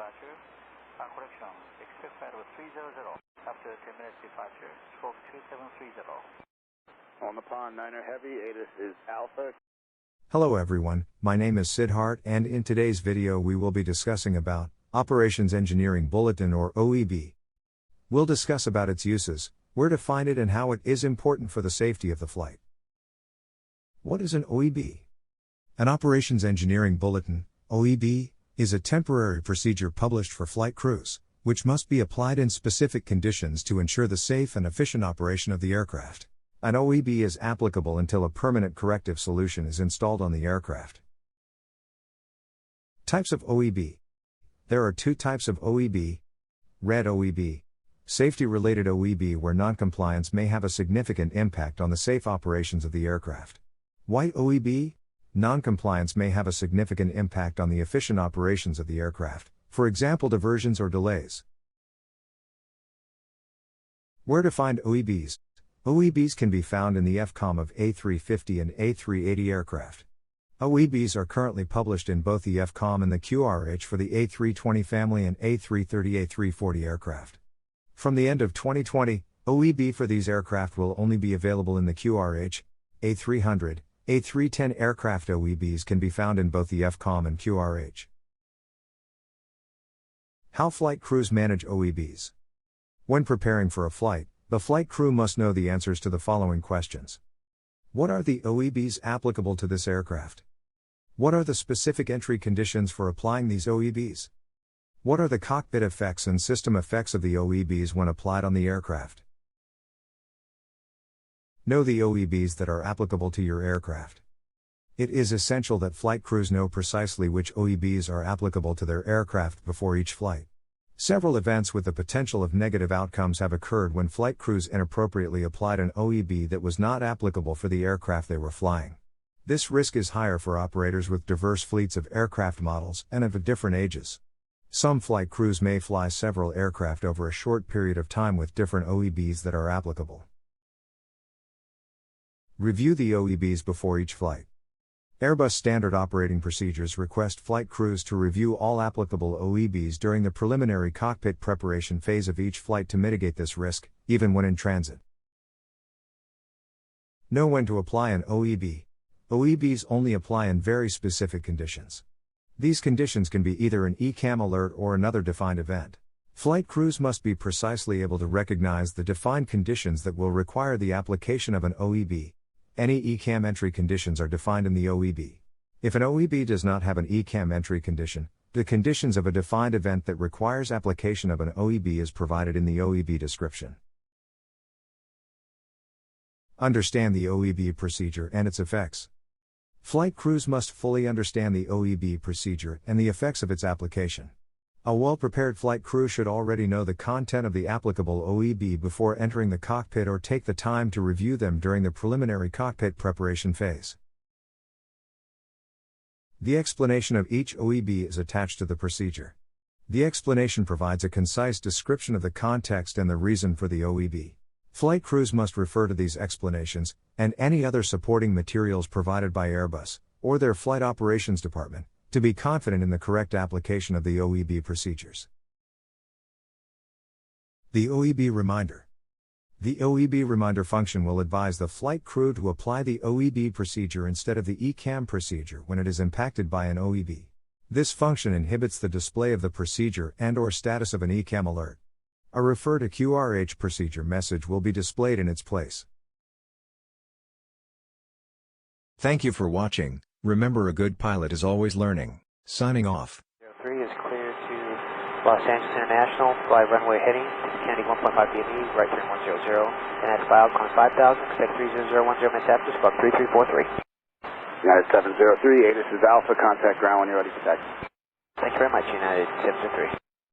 departure. Correction, expect flight of 300. After 10 minutes departure, stroke 2730. On the pond, Niner Heavy, ATIS is Alpha. Hello everyone, my name is Sid Hart, and in today's video we will be discussing about Operations Engineering Bulletin or OEB. We'll discuss about its uses, where to find it and how it is important for the safety of the flight. What is an OEB? An Operations Engineering Bulletin, OEB, is a temporary procedure published for flight crews, which must be applied in specific conditions to ensure the safe and efficient operation of the aircraft. An OEB is applicable until a permanent corrective solution is installed on the aircraft. Types of OEB. There are two types of OEB. Red OEB. Safety-related OEB where noncompliance may have a significant impact on the safe operations of the aircraft. White OEB. Noncompliance may have a significant impact on the efficient operations of the aircraft, for example diversions or delays. Where to find OEBs? OEBs can be found in the ECAM of A350 and A380 aircraft. OEBs are currently published in both the ECAM and the QRH for the A320 family and A330, A340 aircraft. From the end of 2020, OEB for these aircraft will only be available in the QRH, A300, A310 aircraft. OEBs can be found in both the ECAM and QRH. How flight crews manage OEBs. When preparing for a flight, the flight crew must know the answers to the following questions. What are the OEBs applicable to this aircraft? What are the specific entry conditions for applying these OEBs? What are the cockpit effects and system effects of the OEBs when applied on the aircraft? Know the OEBs that are applicable to your aircraft. It is essential that flight crews know precisely which OEBs are applicable to their aircraft before each flight. Several events with the potential of negative outcomes have occurred when flight crews inappropriately applied an OEB that was not applicable for the aircraft they were flying. This risk is higher for operators with diverse fleets of aircraft models and of different ages. Some flight crews may fly several aircraft over a short period of time with different OEBs that are applicable. Review the OEBs before each flight. Airbus Standard Operating Procedures request flight crews to review all applicable OEBs during the preliminary cockpit preparation phase of each flight to mitigate this risk, even when in transit. Know when to apply an OEB. OEBs only apply in very specific conditions. These conditions can be either an ECAM alert or another defined event. Flight crews must be precisely able to recognize the defined conditions that will require the application of an OEB. Any ECAM entry conditions are defined in the OEB. If an OEB does not have an ECAM entry condition, the conditions of a defined event that requires application of an OEB is provided in the OEB description. Understand the OEB procedure and its effects. Flight crews must fully understand the OEB procedure and the effects of its application. A well-prepared flight crew should already know the content of the applicable OEB before entering the cockpit or take the time to review them during the preliminary cockpit preparation phase. The explanation of each OEB is attached to the procedure. The explanation provides a concise description of the context and the reason for the OEB. Flight crews must refer to these explanations, and any other supporting materials provided by Airbus, or their Flight Operations Department, to be confident in the correct application of the OEB procedures. The OEB Reminder. The OEB Reminder function will advise the flight crew to apply the OEB procedure instead of the ECAM procedure when it is impacted by an OEB. This function inhibits the display of the procedure and/or status of an ECAM alert. A refer to QRH procedure message will be displayed in its place. Thank you for watching. Remember, a good pilot is always learning. Signing off. 03 is clear to Los Angeles International, fly runway heading, Kennedy 1.5 DME, right turn 100, and that's filed, climb 5,000, expect 30010, miss after, squawk 3343. United 703, ATIS is Alpha, contact ground when you're ready for taxi. Thank you very much, United 703.